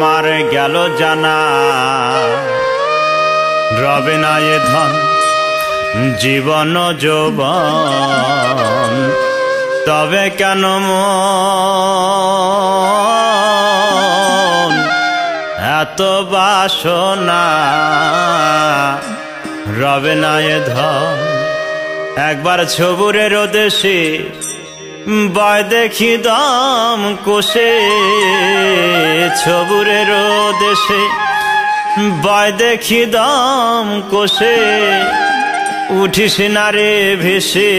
আমার গেল জানা রবে না এ ধন জীবন যৌবন তবে কেন মন এত বাসনা রবে না এ ধন একবার ছবুরের দেশে বয় দেখি দম কোষে ছবুরের দেশে বয় দেখি দম কোষে উঠিস না রে ভেসে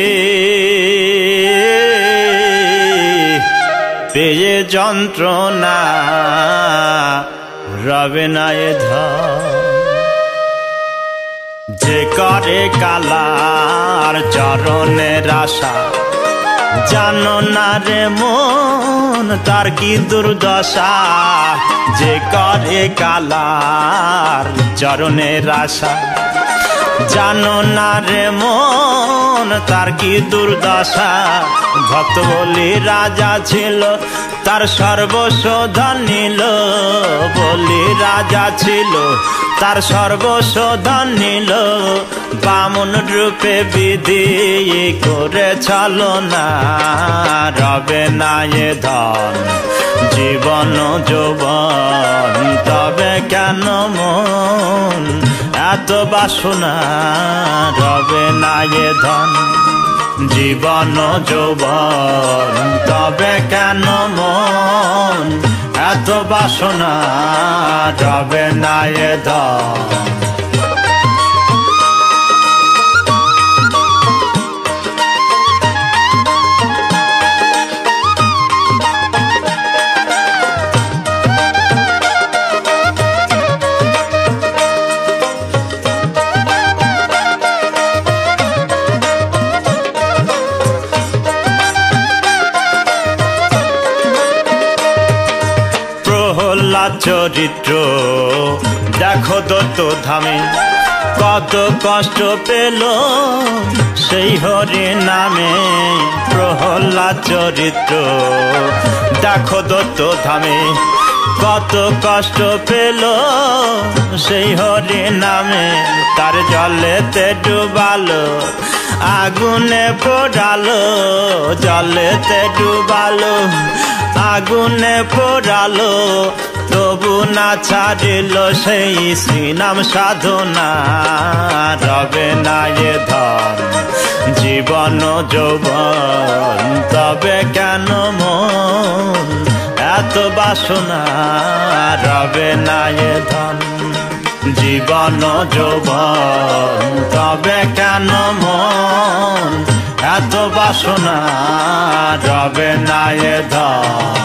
পেয়ে যন্ত্রণা রবে না এ ধন যে করে কালার চরণের আশা জানো না রে মন তার কি দুর্দশা যে করে কালার চরণের আশা জানো না রে মন তার কি দুর্দশা ভক্ত বলি রাজা ছিল তার সর্বস্ব ধন নিল বলি রাজা ছিল তার সর্বস্ব ধন নিল বামন রূপে বিধি করে ছলনা রবে না এ ধন জীবন যৌবন তবে কেন মন এত বাসনা রবে না এ ধন জীবন যৌবন তবে কেন মন এত বাসনা রবে না এ ধন চরিত্র দেখো দত্ত ধামে কত কষ্ট পেল সেই হরি নামে প্রহ্লাদ চরিত্র দেখো দত্ত ধামে কত কষ্ট পেল সেই হরি নামে তার জলেতে ডুবালো আগুনে পোড়ালো জলেতে ডুবালো আগুনে পোড়ালো তবু না ছাড়িল সেই শ্রীনাম সাধনা রবে না এ ধন জীবন যৌবন তবে কেন মন এত বাসনা রবে না এ ধন জীবন যৌবন তবে কেন মন এত বাসনা রবে না এ ধন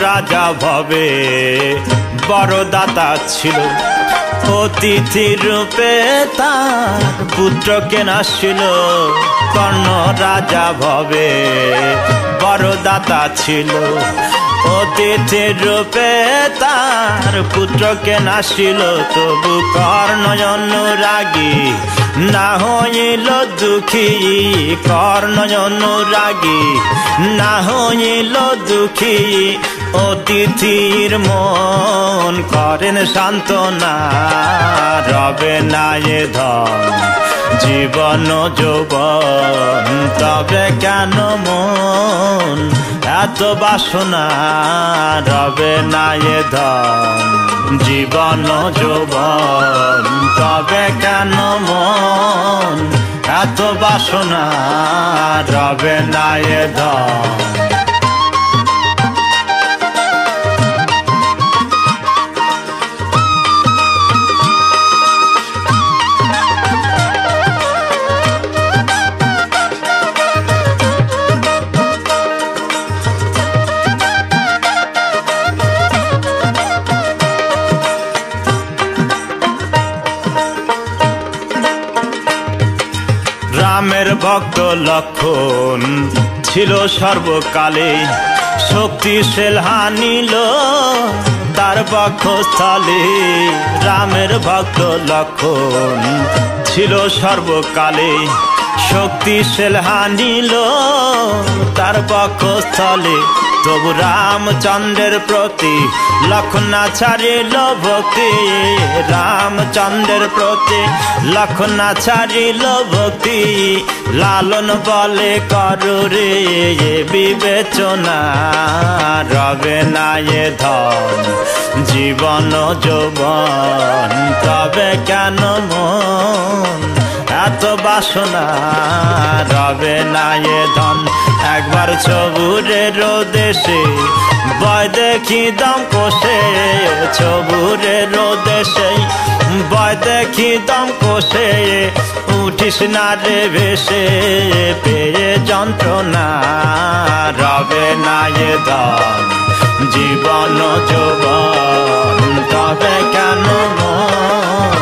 রাজা ভবে বড় দাতা ছিল অতিথি রূপে তার পুত্রকে নাসছিল কর্ণ রাজা ভবে বড় দাতা ছিল অতিথি রূপে তার পুত্রকে নাসছিল তবু কর্ণ অনুরাগী না হইল দুঃখী কর্ণ অনুরাগী না হইল দুঃখী অতিথির মন করেন সান্ত্বনা রবে না এ ধন জীবন যৌবন তবে কেন মন এত বাসনা রবে না এ ধন জীবন যৌবন তবে কেন মন এত বাসনা রবে না এ ধন রামের ভক্ত লক্ষণ ছিল সর্বকালে, শক্তিশাল হানিল তার বক্ষস্থলে। রামের ভক্ত লক্ষণ ছিল সর্বকালে, শক্তিশাল হানিল তার বক্ষস্থলে। তবু রামচন্দ্রের প্রতি লক্ষণ না ছাড়িল ভক্তি, রামচন্দ্রের প্রতি লক্ষণ না ছাড়িল ভক্তি। লালন বলে করুরে বিবেচনা, রবে না এ ধন জীবন যৌবন, তবে কেন মন এত বাসনা। রবে না এ ধন একবার ছবুরের দেশে, বয় দেখি দম কোষে। ছবুরের দেশে বয় দেখি দম কোষে, উঠিস না রে ভেসে পেয়ে যন্ত্রণা। রবে না এ ধন জীবন যৌবন, তবে কেন মন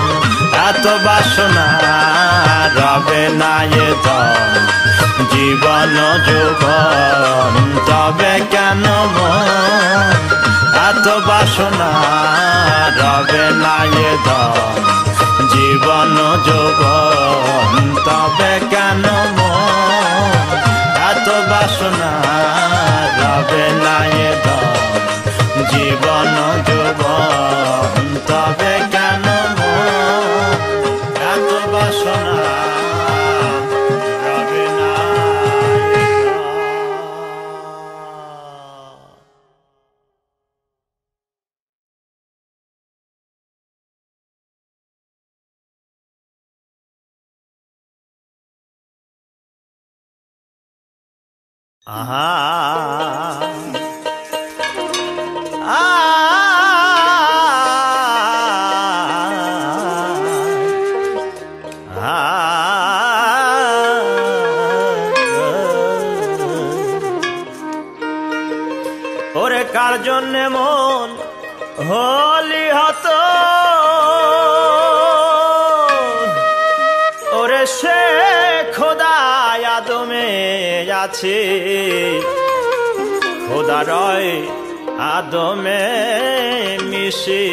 এত বাসনা। রবে না এ ধন জীবন যৌবন, তবে কেন মন এত বাসনা। রবে না এ ধন জীবন যৌবন, তবে কেন মন এত বাসনা। রবে না এ ধন জীবন যৌবন, তবে কেন মন এত বাসনা। আহা ওরে কার জন্যে মন হলি হতো, ওরে সে খোদা আদমে আছে। খোদা রয় আদমে মিশে,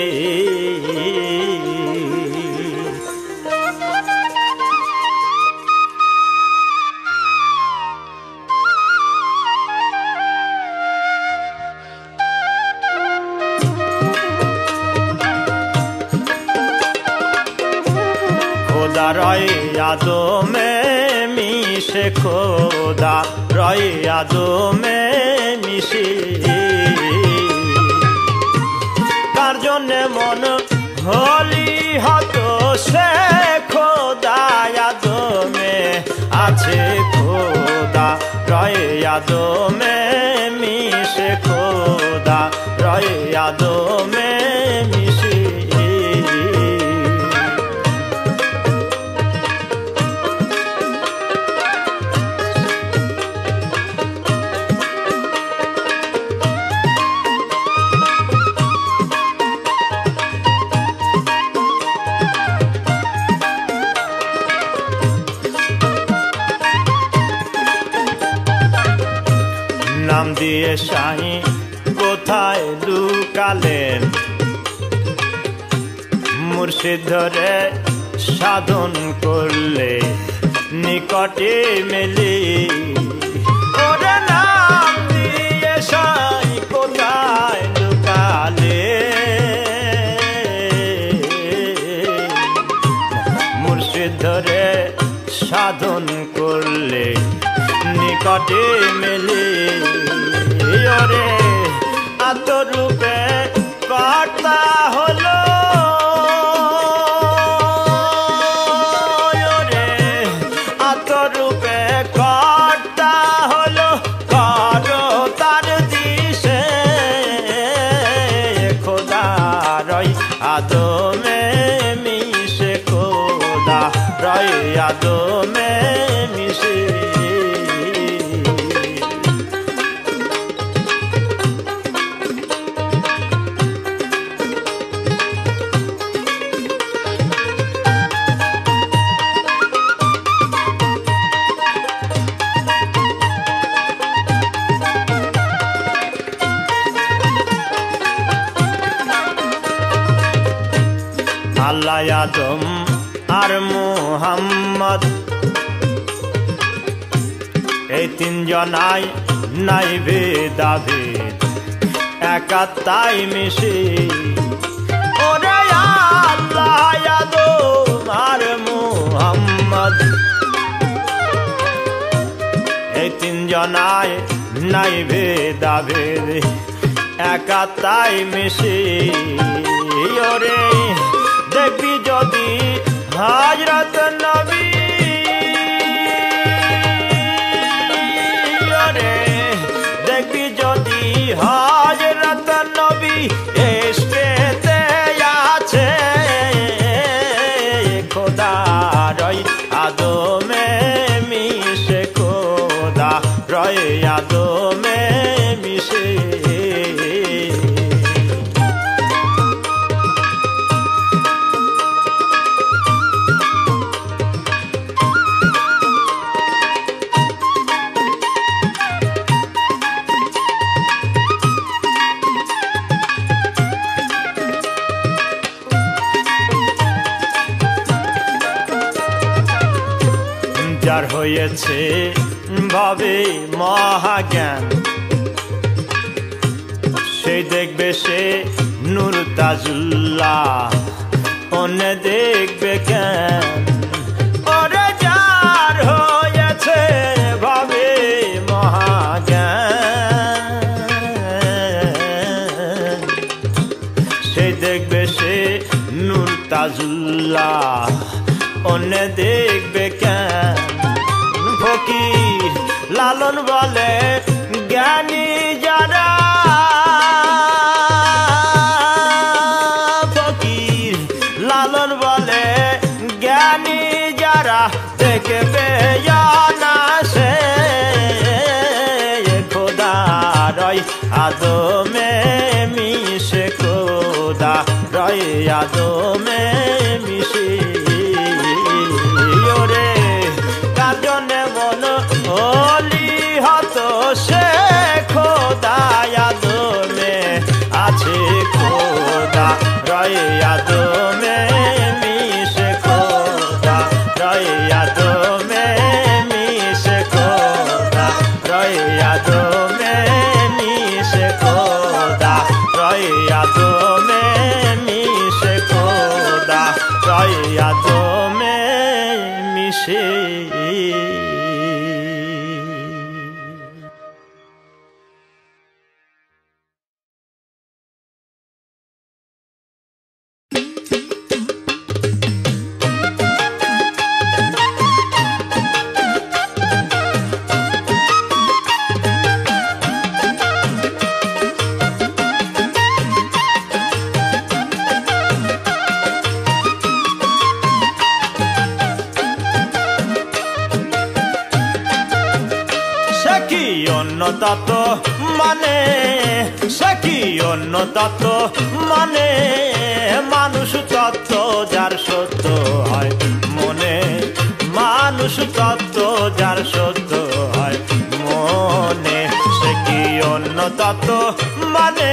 খোদা রয় আদমে মিশে, খোদা রয় আদমে মিশে। কার জন্যে মন হলি হতো, সে খোদা আদমে আছে। খোদা রয় আদমে মিশে, খোদা রয় আদমে মিশে। নাম দিয়ে শাহী কোথায় লুকালেন, মুর্শিদ ধরে সাধন করলে নিকটে মেলে। ওরে নাম দিয়ে শাহী কোথায় লুকালে, মুর্শিদ ধরে সাধন করলে নিকটে মেলে। ওরে আত্মরূপে কর্তা হলো, ওরে আত্মরূপে কর্তা হলো। করো তার দিশে, খোদা রয় আদমে মিশে, খোদা রয় আদমে মিশে। আল্লাহ আদম আর মুহাম্মদ এই তিনজনাই নাই ভেদাভেদ একাত্তাই মিশে ওরে আল্লাহ আদম আর মুহাম্মদ এই তিনজনাই নাই ভেদাভেদ একাত্তাই মিশে ওরে দেখবি যদি হযরত নবী ওরে দেখবি যদি হযরত নবী ইশকেতে আছে খোদা রয় আদমে মিশে খোদা রয় আদমে মিশে যার হয়েছে ভাবে মহাজ্ঞান সেই দেখবে সে নূর তাজুল্লাহ অন্য দেখবে কেন ওরে যার হয়েছে ভাবে মহাজ্ঞান সেই দেখবে সে নূর তাজুল্লাহ অন্য দেখবে কেন ফকির লালন বলে জ্ঞানী যারা ফকির লালন বলে জ্ঞানী যারা দেখবে না সে খোদা রয় আদমে মিশে খোদা রয় আদমে মিশে ওরে কাজনে মন হলি হতো সে খোদা আদমে আছে খোদা রয় আদমে মিশে খোদা রয় আদমে মিশে খোদা রয় আদমে মিশে খোদা রয় আদমে মিশে খোদা রয় আদমে মিশে তত্ত্ব মানে সে কি অন্য তত্ত্ব মানে মানুষ তত্ত্ব যার সত্য হয় মনে মানুষ তত্ত্ব যার সত্য হয় মনে সে কি অন্য তত্ত্ব মানে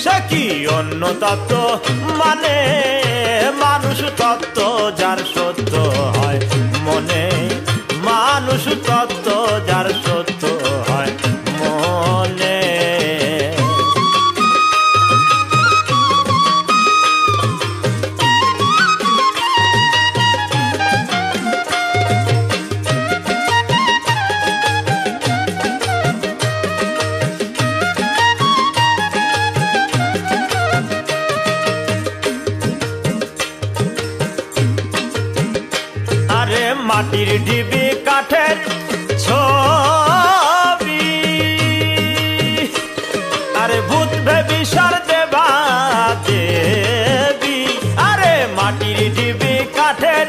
সে কি অন্য তত্ত্ব মানে মানুষ তত্ত্ব যার সত্য হয় মনে মানুষ তত্ত্ব যার সত্য হয় মনে মাটির ঢিবি কাঠের ছবি আরে ভূত ভেবি সার দেবা দেবী আরে মাটির ঢিবি কাঠের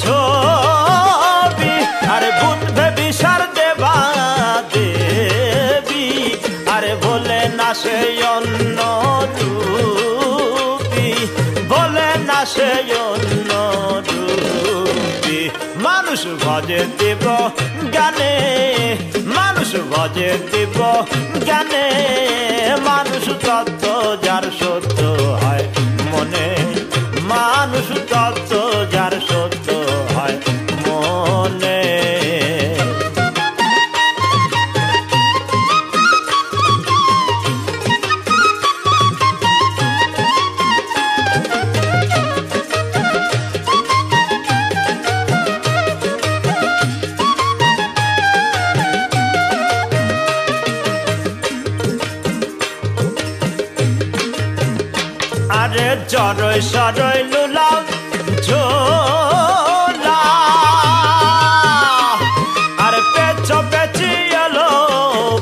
ছবি আরে ভূত ভেবি সার দেবা দেবী আরে বলে না সে অন্য রূপী বলে না সে অন্য রূপী মানুষ ভজে দেব জ্ঞানে মানুষ ভজে দেব জ্ঞানে মানুষ তত্ত্ব যার সত্য হয় মনে মানুষ তত্ত্ব যার সত্য হয় মনে। আরে জড়ই সরই লুলাম ঝোলা, আরে পেছ পেছি এলো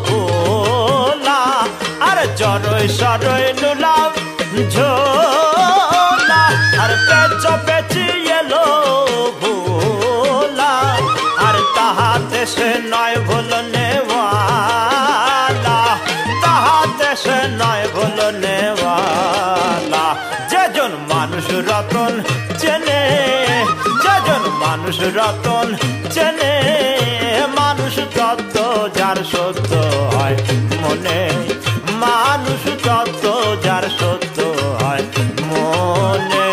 ভোলা। আরে জড়ই সরই লুলাম ঝোলা, আরে পেছ পেছি এলো ভোলা। আর তাহাতে সে নয় ভুল নেওয়ালা, তাহাতে সে নয় ভুল নেওয়ালা। যেজন মানুষ রতন চেনে, যেজন মানুষ রতন চেনে, মানুষ তত্ত্ব যার সত্য হয় মনে। মানুষ তত্ত্ব যার সত্য হয় মনে।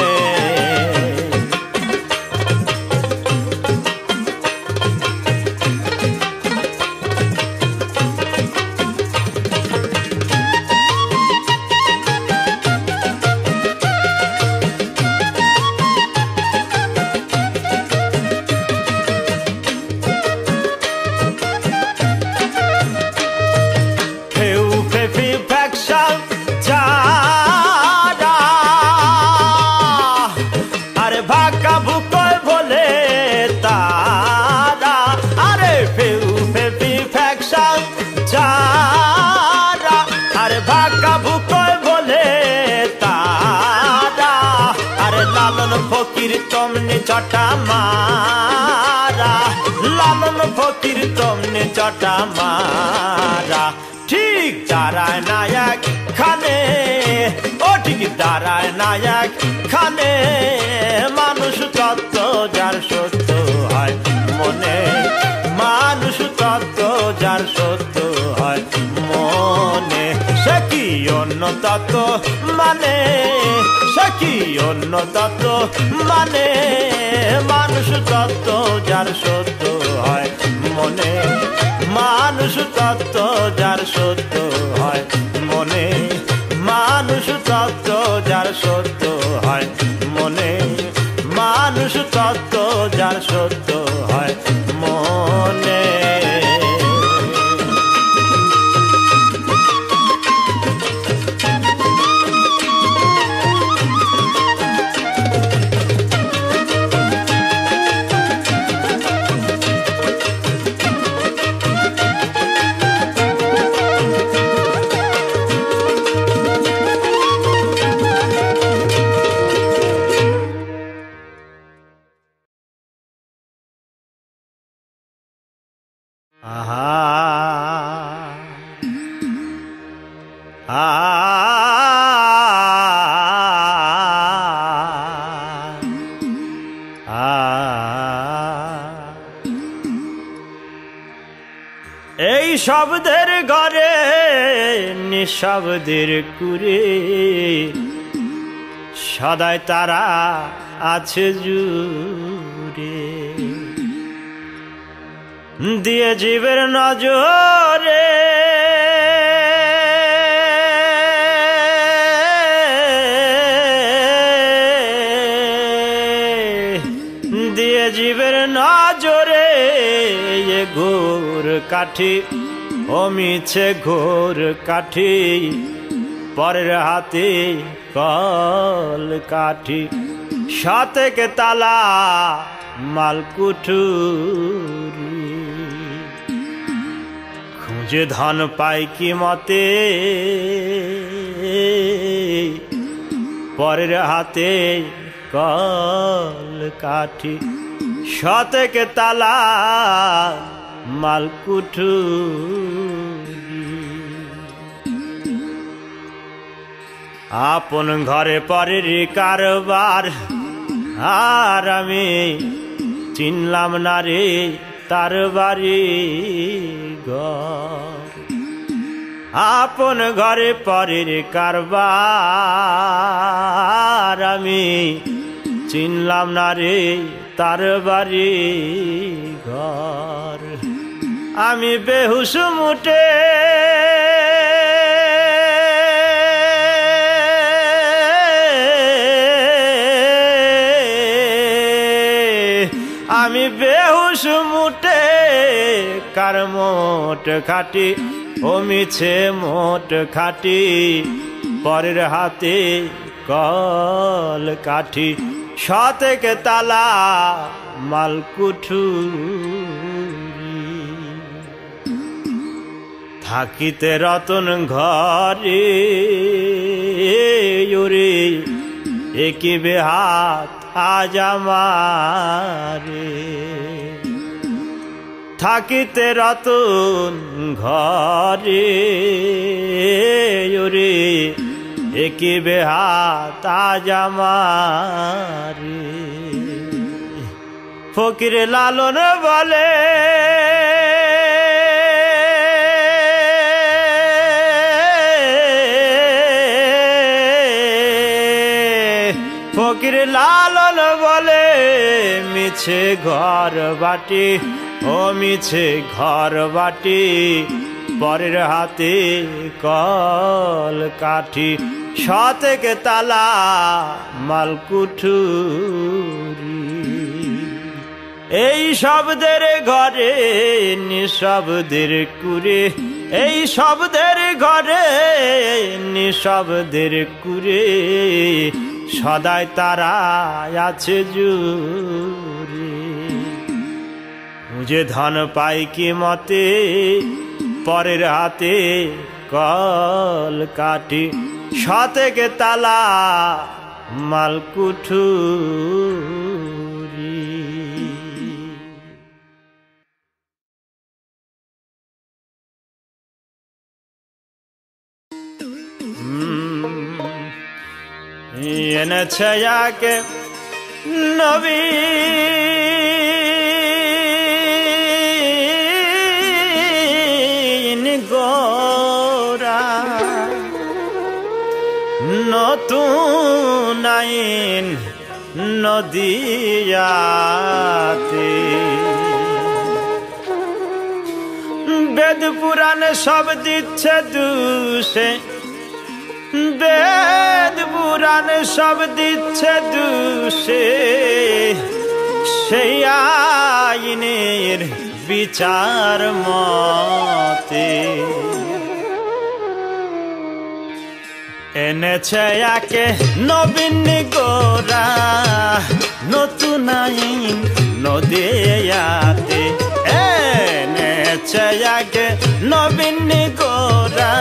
ফকির তমনে চটা মারা, লালন ফকির তমনে চটা মারা। ঠিক দাঁড়ায় নায়ক খানে, ও ঠিক দাঁড়ায় নায়ক খানে। মানুষ তত্ত্ব যার সত্য হয় মনে, মানুষ তত্ত্ব যার সত্য হয় মনে। সে কি অন্য তত্ত্ব মানে, সে কি অন্য তত্ত্ব মানে। মানুষ তত্ত্ব যার সত্য হয় মনে, মানুষ তত্ত্ব যার সত্য হয় মনে। মানুষ তত্ত্ব যার সত্য হয় মনে, মানুষ তত্ত্ব যার সত্য হয় মনে। এই শব্দের ঘরে নিঃশব্দের কুরে সদাই তারা আছে জুড়ে। দিয়ে জীবের নজরে দিয়ে জীবের নজরে এ ঘোর কাঠি ও মিছে ঘোর কাঠি পরের হাতে কল কাঠি সাতেকে তালা মালকুঠুরি খুঁজে ধন পাই কি মতে পরের হাতে কল কাঠি সাতেকে তালা মালকুঠুরি আপন ঘরে পরের কারবার আর আমি চিনলাম না রে তার বাড়ি ঘর আপন ঘরে পরের কারবার আমি চিনলাম না রে তার বাড়ি ঘর। আমি বেহুশ মুটে আমি বেহুশ মুটে কার মোট খাটি ও মিছে মোট খাটি পরের হাতে কল কাঠি শতেক তালা মালকুঠু থাকিতে রতন ঘরে ওরে একই বেহাত আজ আমারে থাকিতে রতন ঘরে ওরে একই বেহাত আজ আমারে ফকির লালন বলে ফকির লালন বলে মিছে ঘর বাটি ও মিছে ঘর বাটি পরের হাতে কল কাঠি শতেক তালা মালকুঠুরি এই শব্দের ঘরে নিঃশব্দের কুরে এই শব্দের ঘরে নিঃশব্দের কুরে সদাই তারা আছে জুড়ে মুঝে ধন পাই কি মতে পরের হাতে কল কাঠি শতেক তালা মালকুঠুরি এনেছে যাকে নবীন গোরা নতুন আইন নদিয়াতে বেদ পুরাণে সব দিচ্ছে দুষে বেদ পুরাণ সব দিচ্ছে দুষে সেই আইনের বিচার মতে এনেছে একে নবীন গোরা নতুন আইন নদিয়াতে এনেছে একে নবীন গোরা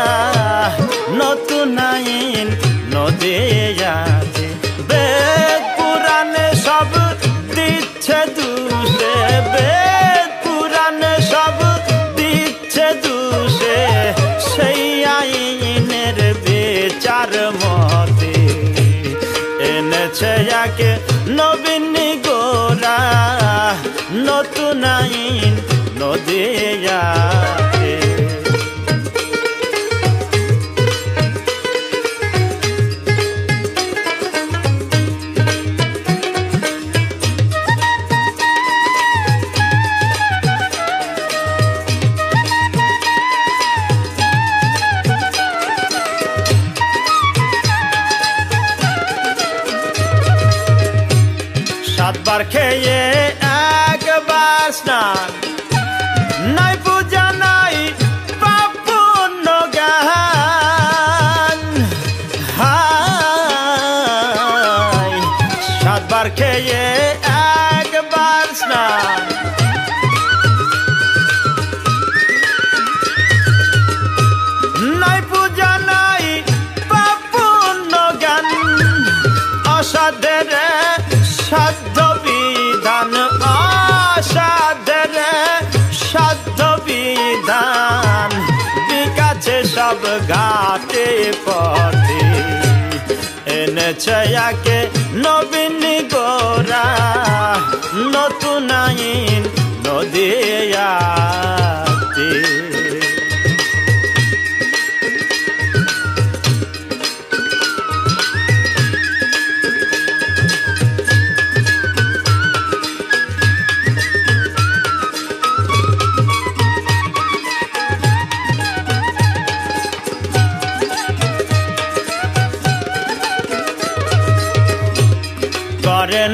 নতুন আইন নদিয়াতে বেদ পুরাণে সব দিচ্ছে দুষে বেদ পুরাণে সব দিচ্ছে দুষে সেই আইনের বিচার মতে এনেছে যাকে নবীন গোরা নতুন আইন নদিয়াতে সাতবার খেয়ে একবার স্নান নাই পূজা নাই পাপ পুণ্য জ্ঞান হায় সাতবার খেয়ে একবার স্নান নাই পূজা নাই পাপ পুণ্য জ্ঞান অসাধ্যের সাধ্য বিধান অসাধ্যের সাধ্য বিধান বিকাছে সব ঘাটে পথে এনেছে যাকে নবীন গোরা নতুন আইন নদিয়াতে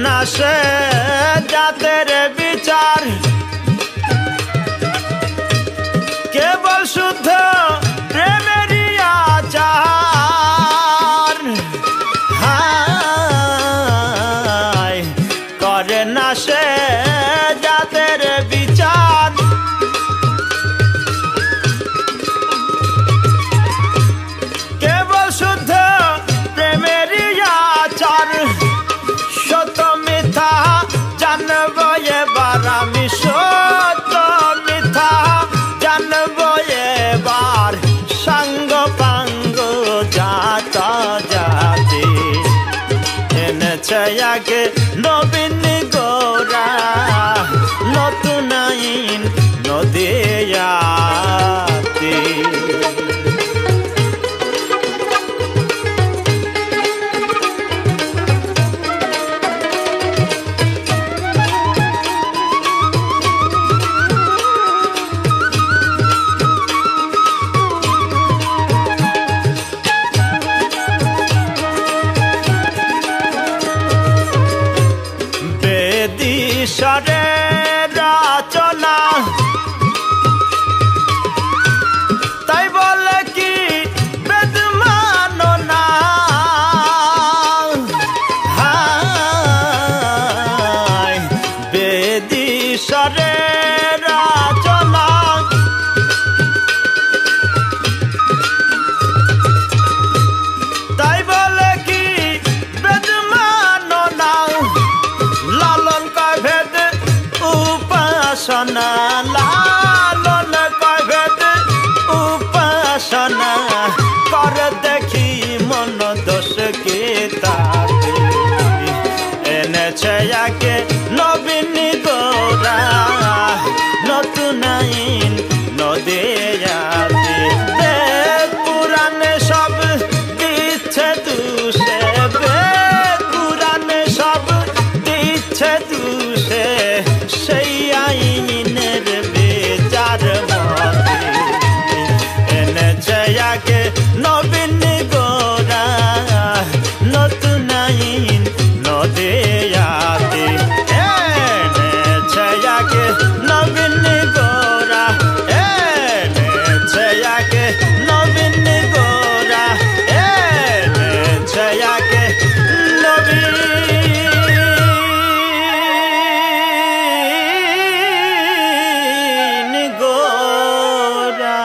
না সে জাতের বিচার কেবল শুদ্ধ প্রেমেরই আচার হায় করে না সে জাতের বিচার কেবল শুদ্ধ প্রেমেরই আচার সত্য মিথ্যা জানব এবার আমি সত্য মিথ্যা জানব এবার সাঙ্গ পাঙ্গ জাত জাতি এনেছে আগে নবীন গোরা নতুন আইন নদিয়াতে বেদিশরে রচনা তাই বলে কি বেদ মানো না হায় বেদিশরে রচনা তাই বলে কি বেদ মানো না লালন কয় ভেদ উপাসনা লালন কয় ভেদ উপাসনা কর দেখি মন দোষ কে তাতে এনেছে আগে নবীন গোরা নতুন আইন নদিয়াতে বেদ পুরাণে সব দিচ্ছে দুষে বেদ পুরাণে সব দিচ্ছে দুষে সেই আইনের বিচার মতে এনেছে আগে নবীন গোরা নতুন আইন নদিয়াতে এনেছে আগে নবীন গোরা এনেছে আগে নবীন গোরা এনেছে আগে নবীন গোরা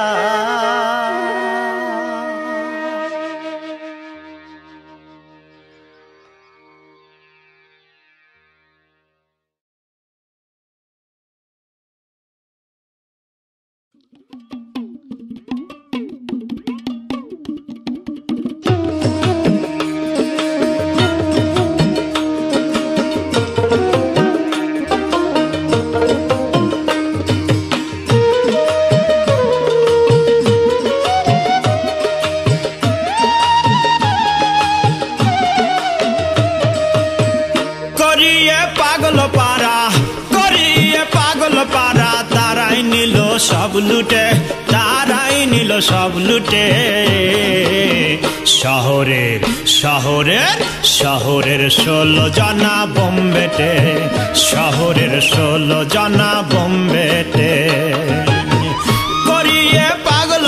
করিয়ে পাগল পারা তারাই নিল সব লুটে তারাই নিল সব লুটে শহরের শহরের শহরের 16 জনা বোম্বেতে শহরের 16 জনা বোম্বেতে করিয়ে পাগল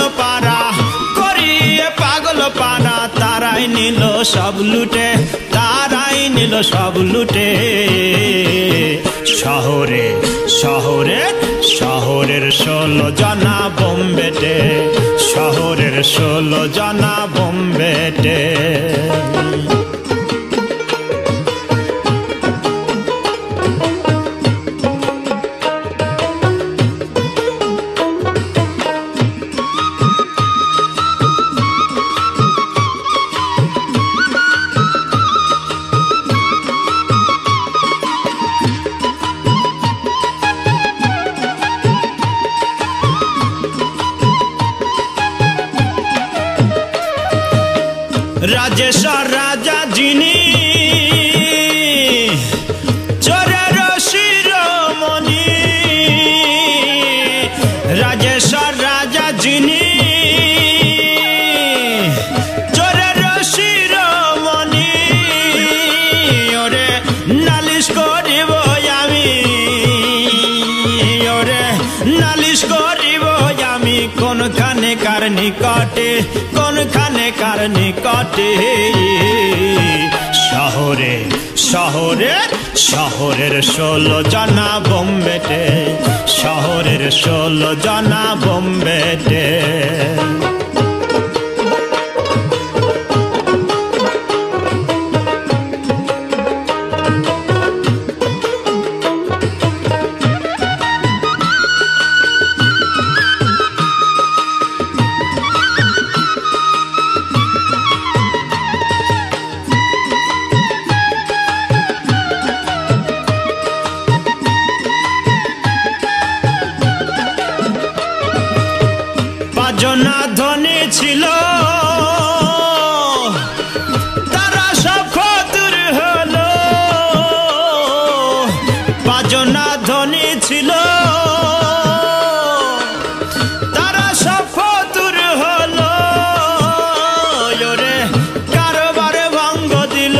পারা তারাই নিল সব লুটে তারাই নিল সব লুটে শহরে শহরের শহরের 16 জনা বোম্বেতে শহরের 16 জনা বোম্বেতে রাজেশ্বর রাজা যিনি চোরের শিরোমণি রাজেশ্বর রাজা যিনি চোরের শিরোমণি ওরে নালিশ নালিশ করিব আমি কোনখানে কার নিকটে, কোনখানে কার নিকটে। শহরে শহরের শহরের 16 জনা বোম্বেতে, শহরের 16 জনা বোম্বেতে। জনা ধনী ছিল তারা সব ফতুর হলো, পাঁচজনা ধনী ছিল তারা সব ফতুর হলো। ওরে কারবার ভঙ্গ দিল,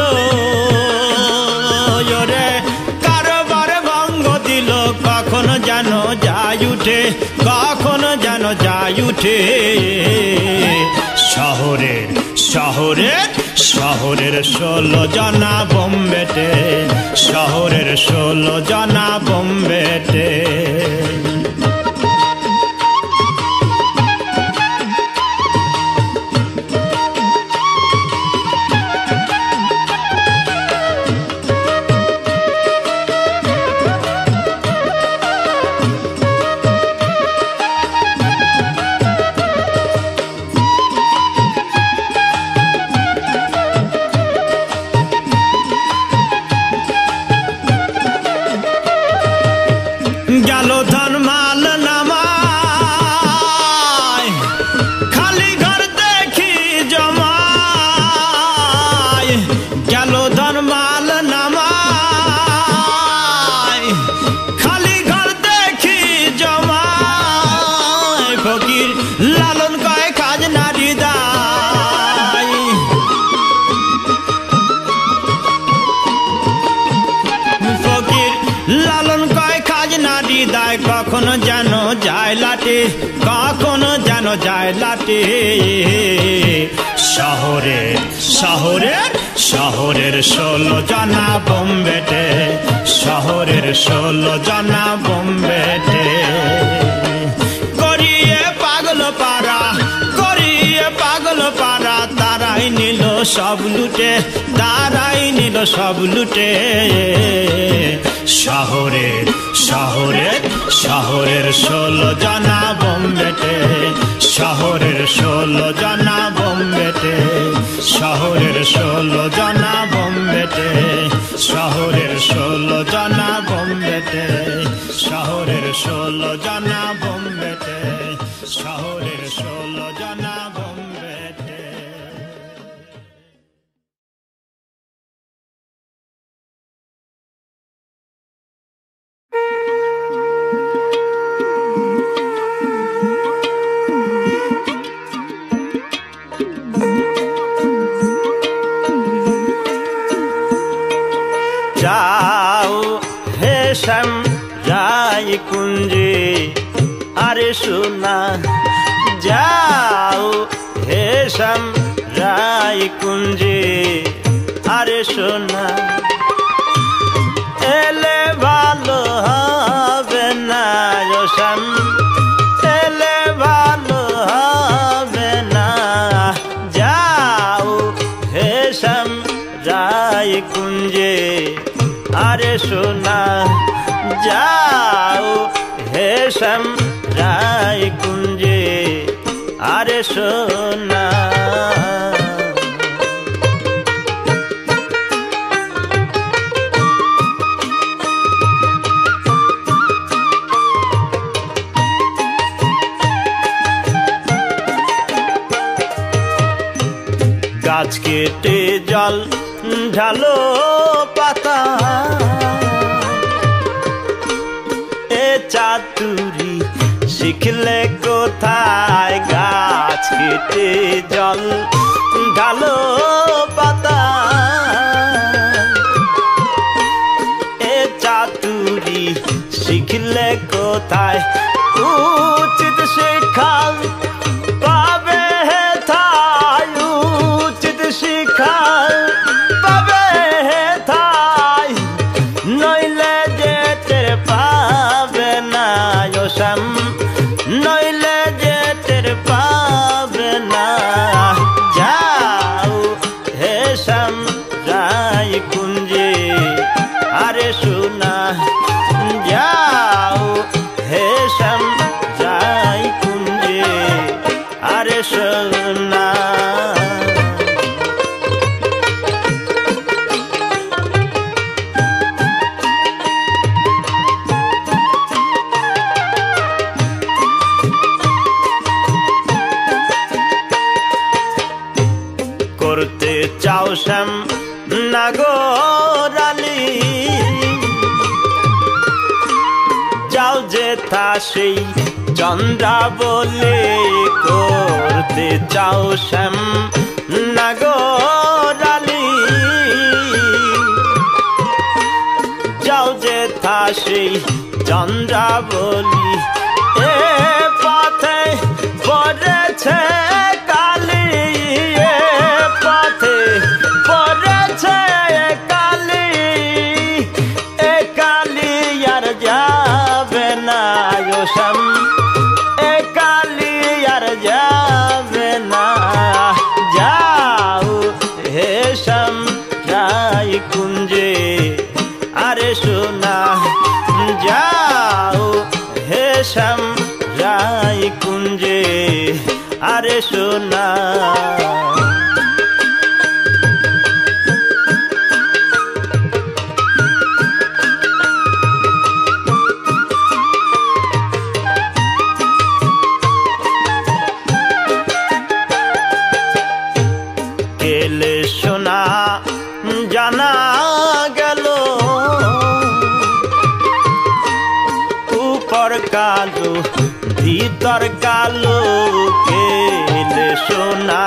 ওরে কারবার ভঙ্গ দিল। কখনো যেন যাই উঠে, কখনো যেন যাই উঠে। শহরের শহরের শহরের 16 জনা বোম্বেতে, শহরের 16 জনা বোম্বেতে। গেল ধন মাল নামায়, খালি ঘর দেখি জমায়। গেল ধন মাল নামায়, খালি ঘর দেখি জমায়। ফকির লালন কয় খাজনা দিদায়, ফকির লালন কয় খাজনা দিদায়। কখনো যেন যায় লাটে, কখনো যেন যায় লাটে। শহরের শহরের শহরের 16 জনা বোম্বেতে, শহরের 16 জনা বোম্বেতে। করিয়ে পাগল পারা, করিয়ে পাগল পারা, তারাই নিল সব লুটে, তারাই নিল সব লুটে। শহরের শহরের শহরের 16 জনা বোম্বেতে, শহরের 16 জনা বোম্বেতে, শহরের 16 জনা বোম্বেতে, শহরের 16 জনা বোম্বেতে, শহরের 16 জনা বোম্বেতে, শহরের 16 জনা বোম্বেতে। যাও হে শ্যাম রায় কুঞ্জে, আরে সোনা যাও হে শ্যাম রায় কুঞ্জে, আরে সোনা। এলে ভালো হবে না শ্যাম, এলে ভালো হবে না। যাও হে শ্যাম রায় কুঞ্জে, আরে সোনা যাও হে শ্যাম রায় কুঞ্জে, আরে সোনা। গাছ কেটে জল ঢালো পাতা, এ চাতুরি শিখলে কোথায়? গাছ কেটে জল ঢালো পাতা, এ চাতুরি শিখলে কোথায়? উচিত শিক্ষা পাবে হেথায়, উচিত শিক্ষা পাবে হেথায়, নইলে যে টের পাবে না শ্যাম, নইলে যে টের পাবে না। যাও হে শ্যাম রায় কুঞ্জে আরে সোনা, যাও হে শ্যাম রায় কুঞ্জে আরে সোনা। করতে চাও শ্যাম নাগরালি, যাও যে তা সেই চন্দ্রাবলি। করতে চাও শ্যাম নাগরালি, যাও যে তা সেই চন্দ্রাবলি। এ পথে পড়েছে কালি, এ পথে পড়েছে কালি, এ কালি আর যাবে না শ্যাম, এ কালি আর যাবে না। যাও হে শ্যাম রায় কুঞ্জে আরে সোনা, যাও হে শ্যাম রায় কুঞ্জে আরে সোনা। গেলে সোনা জানা গেল, উপর কালো ভিতর কালো। গেলে সোনা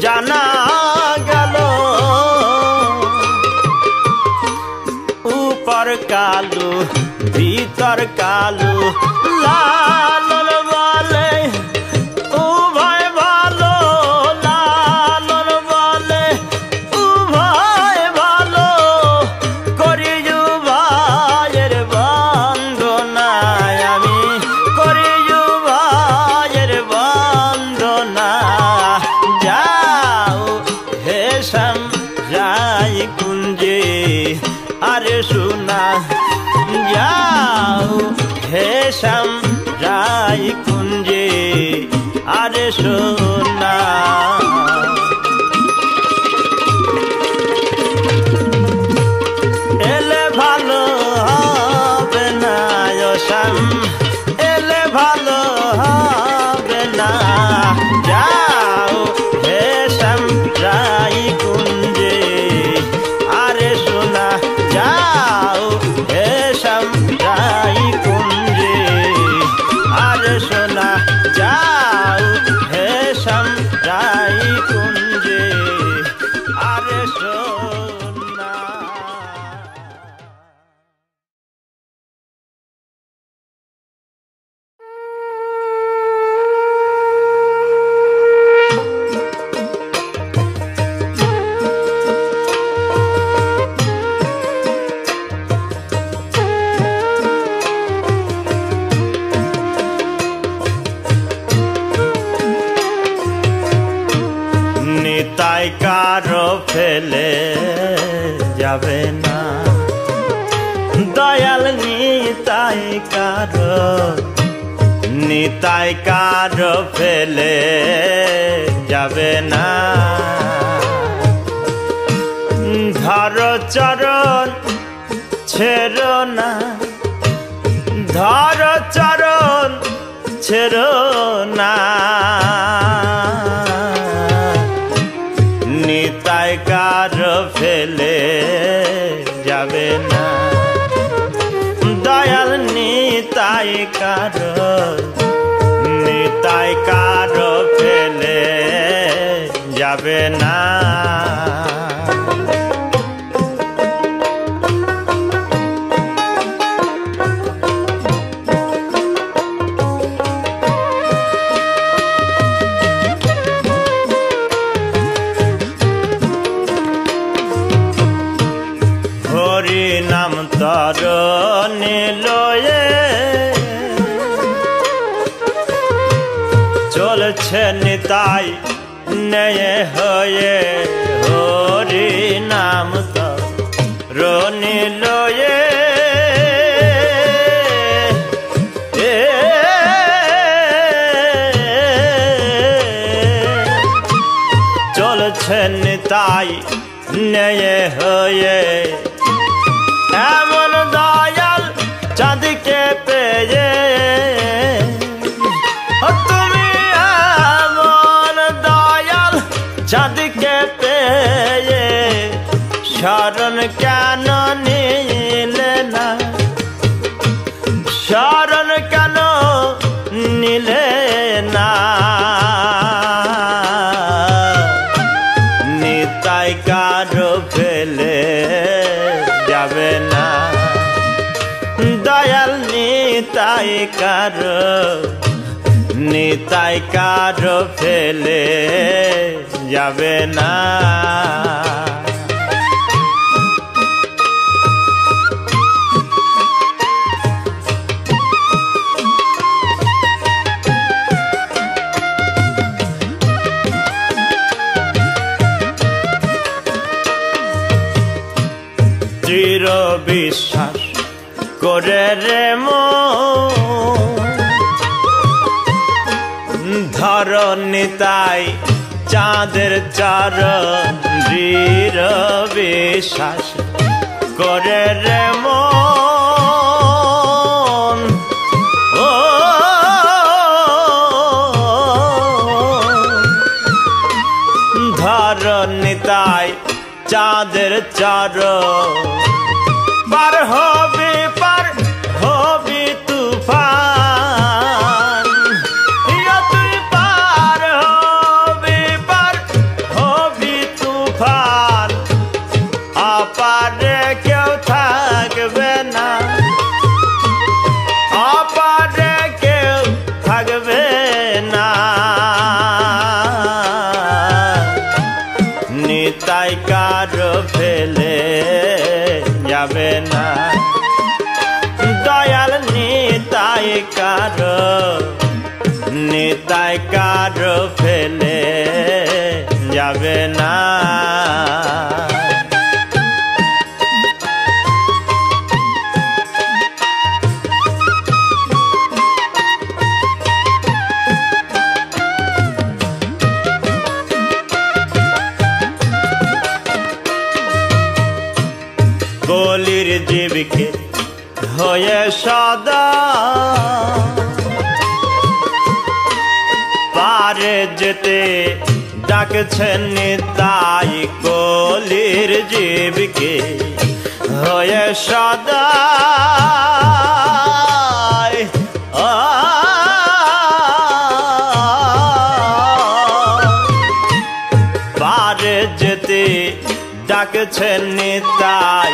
জানা গেল, উপর কালো ভিতর কালো। লালন বলে উভয় ভালো, লালন বলে উভয় ভালো, করি যুবায়ের বন্দনায় আমি, করি যুবায়ের বন্দনা। যাও হে শ্যাম রায় কুঞ্জে আরে সোনা, যাও হে শ্যাম রায় কুঞ্জে আরে সোনা। এলে ভালো হবে না শ্যাম, এলে ভালো হবে না। যাও হে শ্যাম রায় কুঞ্জে আরে সোনা, যাও হে শ্যাম রায় কুঞ্জে আরে সোনা, যাও হে শ্যাম রায় কুঞ্জে আরে সোনা। নিতাই কারো ফেলে যাবে না, দয়াল নিতাই কারো, নিতাই কারো ফেলে যাবে না। ধর চরণ ছেড়ো না, ধর চরণ ছেড়ো না। নিতাই কারো ফেলে যাবে না, দয়াল নিতাই কারো, নিতাই কারো ফেলে যাবে না। চলছে নিতাই নেয়ে হয়ে হরি নাম তো রনি লয়ে চলছে নিতাই নেয়ে হয়ে এমন দয়াল চাঁদকে পেয়ে তুমি এমন দয়াল চাঁদকে পেয়ে শরণ কেন নিলে না শরণ কেন নিলে না নিতাই কারো ফেলে যাবে না দয়াল নিতাই কারো ফেলে যাবে না দৃঢ় বিশ্বাস করে রে ধর নিতাই চাঁদের চরণ দৃঢ় বিশ্বাস করে রে ও ধর নিতাই চাঁদের চরণ পার হবি তুফান তুই পার হবি তুফান আপারে কেউ থাকবে না আপারে কেউ থাকবে না নিতাই কারো ফেলে যাবে না দয়াল নিতাই কারো ফেলে যাবে না কলির জীবকে হয়ে সদা পারে যেতে ডাকছেন নিতাই কলির জীবকে হয়ে সদা পারে যেতে ডাকছেন নিতাই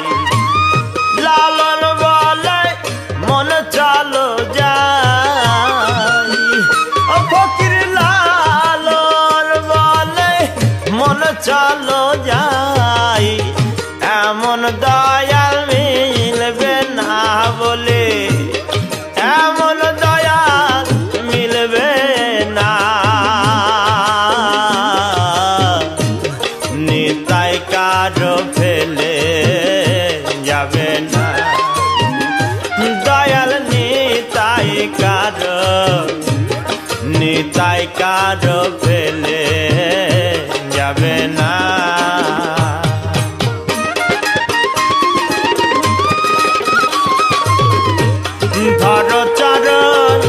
লালন বলে মন চলো যাই ও ফকির লালন বলে মন চলো যাই এমন দয়াল মিলবে না বলে এমন দয়াল মিলবে না নিতাই কারো ফেলে যাবে না দয়াল নিতাই কারো ফেলে যাবে না ধরো চরণ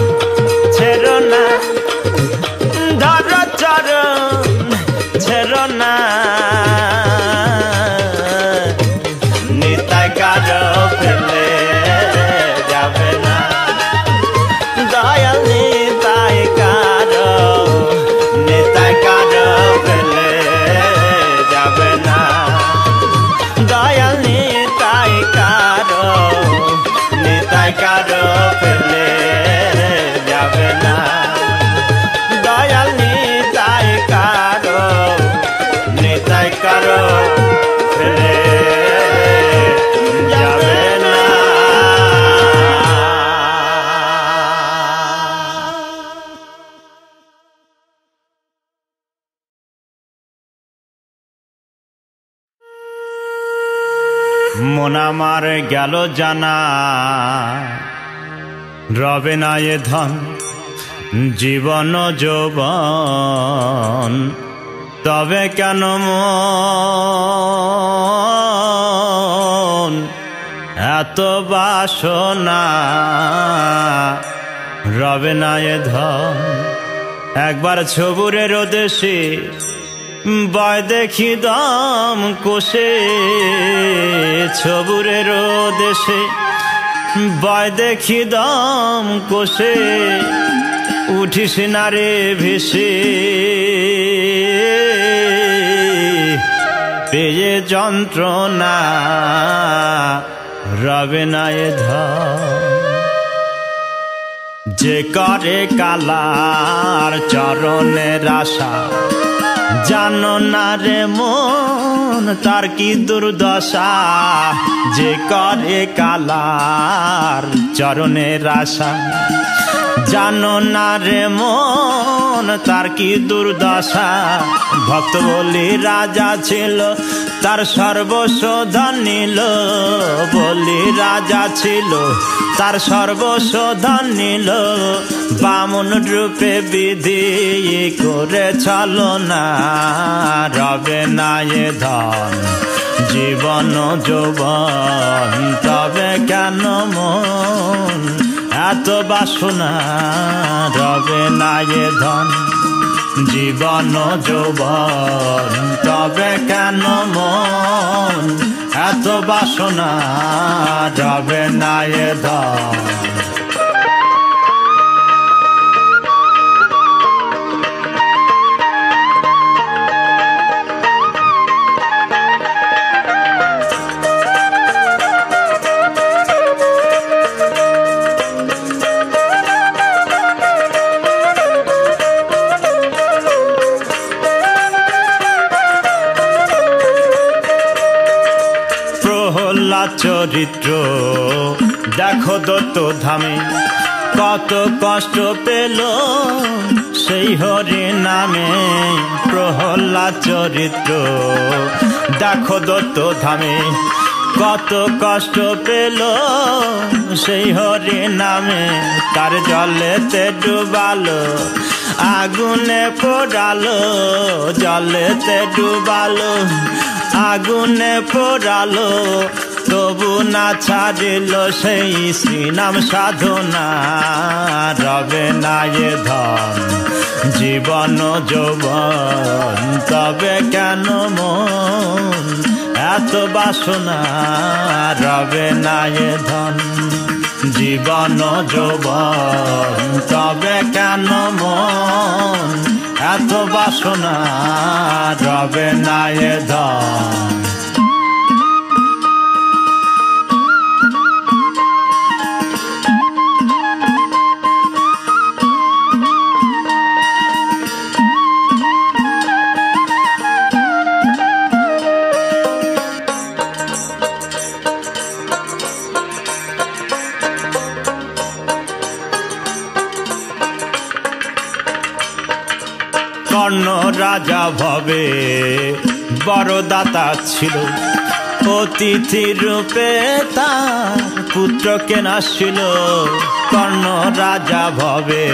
ছেড়ো না ধরো চরণ ছেড়ো না নিতাই কারো ফেলে যাবে না দয়াল নিতাই কারো মন আমার গেল জানা রবে না এ ধন জীবন যৌবন তবে কেন মন এত বাসনা রবে না এ ধন একবার ছবুরের দেশে বয় দেখি দম কোষে ছবুরের দেশে বয় দেখি দম কোষে উঠিস না রে ভেসে পেয়ে যন্ত্রণা রবে না এ ধন যে করে কালার চরণের আশা জানো না রে মন তার কি দুর্দশা যে করে কালার চরণের আশা জানো না রে মন তার কি দুর্দশা ভক্ত বলি রাজা ছিল তার সর্বস্ব ধন নিল বলি রাজা ছিল তার সর্বস্ব ধন নিল বামুন রূপে বিধি করে ছলনা রবে না এ ধন জীবন যৌবন তবে কেন মন এত বাসনা রবে না এ ধন জীবন যৌবন তবে কেন মন এত বাসনা রবে না এ ধন চরিত্র দেখো দত্ত ধামে কত কষ্ট পেল সেই হরি নামে প্রহ্লাদ চরিত্র দেখো দত্ত ধামে কত কষ্ট পেল সেই হরি নামে তার জলেতে ডুবালো আগুনে পোড়ালো জলেতে ডুবালো আগুনে পোড়ালো তবু না ছাড়িল সেই শ্রীনাম সাধনা রবে না এ ধন জীবন যৌবন তবে কেন মন এত বাসনা রবে না এ ধন জীবন যৌবন তবে কেন মন এত বাসনা রবে না এ ধন কর্ণ রাজা ভবে বড় দাতা ছিল অতিথি রূপে তার পুত্রকে নাসিল কর্ণ রাজা ভবে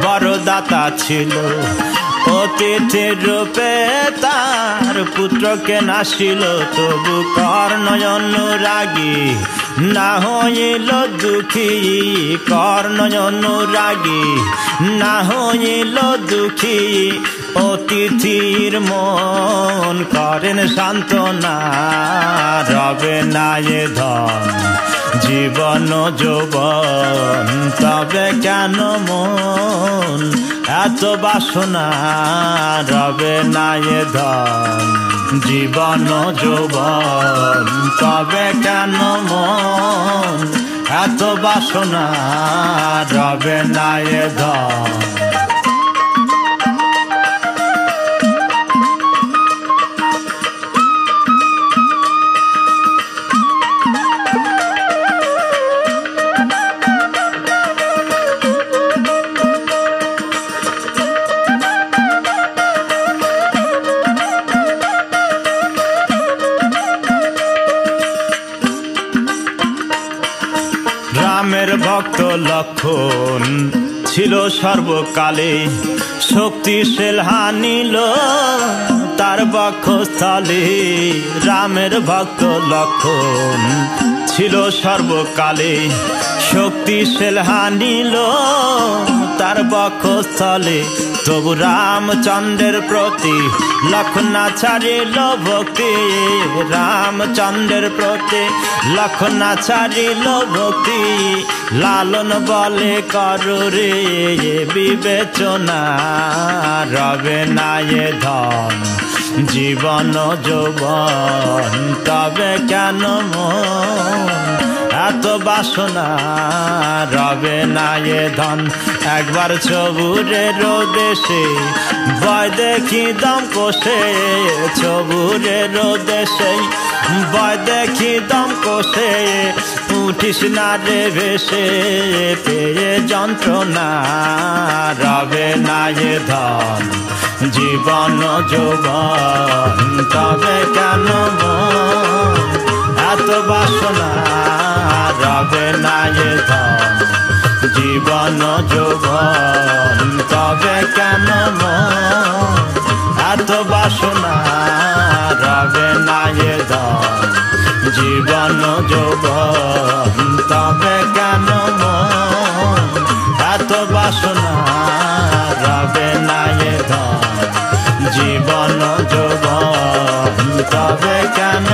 বড় দাতা ছিল অতিথি রূপে তার পুত্রকে নাসিল তবু কর্ণ অনুরাগী না হইল দুঃখী কর্ণ অনুরাগী না হইল দুঃখী অতিথির মন করেন সান্ত্বনা রবে না এ ধন জীবন যৌবন তবে কেন মন এত বাসনা রবে না এ ধন জীবন যৌবন তবে কেন মন এত বাসনা রবে না এ ধন লক্ষণ ছিল সর্বকালে, শক্তিশীল হানিল তার বক্ষস্থলে। রামের ভক্ত লক্ষণ ছিল সর্বকালে, শক্তিশীল হানিল তার বক্ষস্থলে। তবু রামচন্দ্রের প্রতি লক্ষণ না ছাড়িল ভক্তি, রামচন্দ্রের প্রতি লক্ষণ না ছাড়িল ভক্তি। লালন বলে করো রে বিবেচনা, রবে না এ ধন জীবন যৌবন, তবে কেন মন এত বাসনা, রবে না এ ধন। একবার ছবুরের দেশে ভয় দেখি দম কষে, ছবুরের দেশে ভয় দেখি দম কষে। উঠিস না রে ভেসে পেয়ে যন্ত্রণা, রবে না এ ধন জীবন যৌবন, তবে কেন মন এত বাসনা, রবে না এ ধন জীবন যৌবন, তবে কেন মন এত বাসনা, রবে না এ ধন জীবন যৌবন, তবে কেন মন এত বাসনা, রবে না এ ধন জীবন যৌবন, তবে কেন